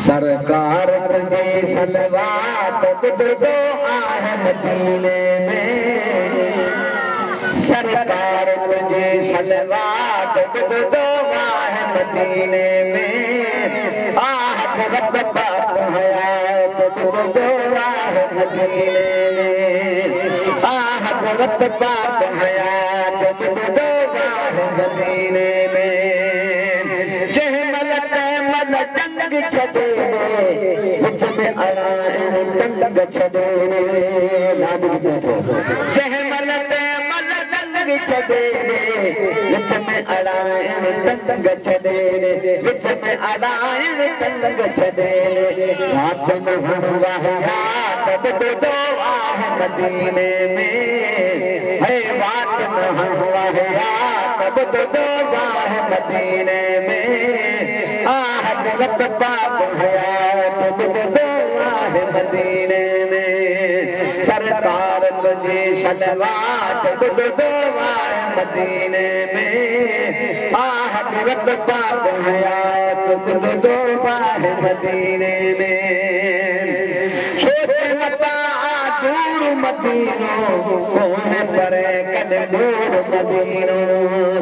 सरकार तुझे सलवात बुधो आहे मदीने में सरकार तुझे सलवात बुधो आहे मदीने में आह रब पाक हयात बुधो आहे मदीने में आह रब पाक हयात बुधो आहे मदीने में टंग छदे विच में अड़ाइण टंग छदे जंहिंमल तंहिंमल टंग छदे विच में अड़ाइण टंग छदे विच में अड़ाइण टंग छदे रात न हवायात बुधो आहे मदीने में है रात न हवायात बुधो आहे मदीने में रब पाक हयात बुधो आहे मदीने में सरकार तुझे सलवात बुधो आहे मदीने में आह रब पाक हयात बुधो आहे मदीने में सोचे मता दूर मदीनो कौन परे कद दूर मदीनो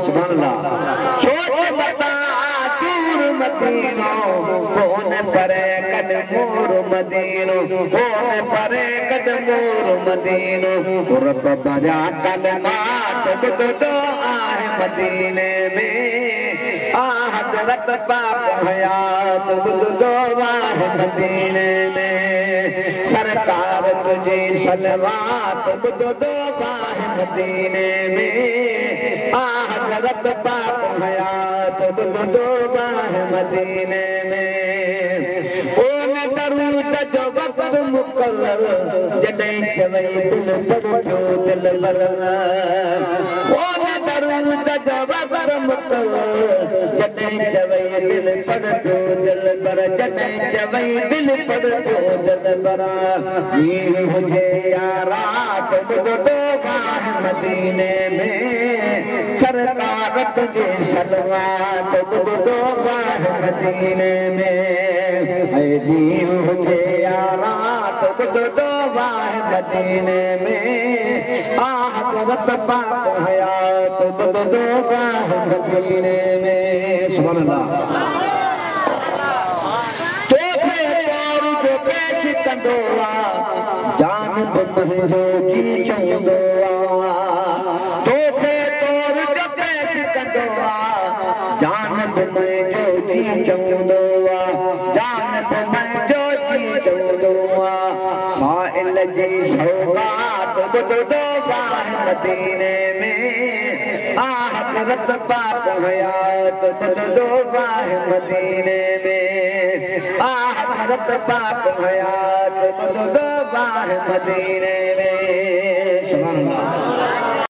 सुभान अल्लाह सोचे मता मदीनो कौन परे कद मोर मदीनो कौन परे कद मोर मदीनो रब बजा कलमात बुधो आहे मदीने में आह रब पाक हयात बुधो आहे मदीने में सरकार तुझे सलवात बुधो आहे मदीने में आह रब पाक हयात बुधो मदीने में ओन दरूद जो वक्त मुकर्रर जॾहिं चवई दिल पढ़ो दिल बर ओन दरूद जो वक्त मुकर्रर जॾहिं चवई दिल पढ़ो दिल बर जॾहिं चवई दिल पढ़ो दिल बर हीर हुजे या रात बुधो आहे मदीने में सरकार तुझे सलवात बुधो आहे मदीने में है दीन हुजे या रात बुधो आहे मदीने में आह रब पाक हयात बुधो आहे मदीने में सुभान अल्लाह तोखे तौर जो पेश कंदो जान मुंहिंजो जी चवंदो तोखे तौर जो पेश कंदो जान मुंहिंजो जी चवंदो जान मुंहिंजो जी चवंदो साइल जी सौगात बुधो आहे मदीने में आह रब पाक हयात बुधो आहे मदीने में आह रब पाक हयात बुधो आहे मदीने में सुभान अल्लाह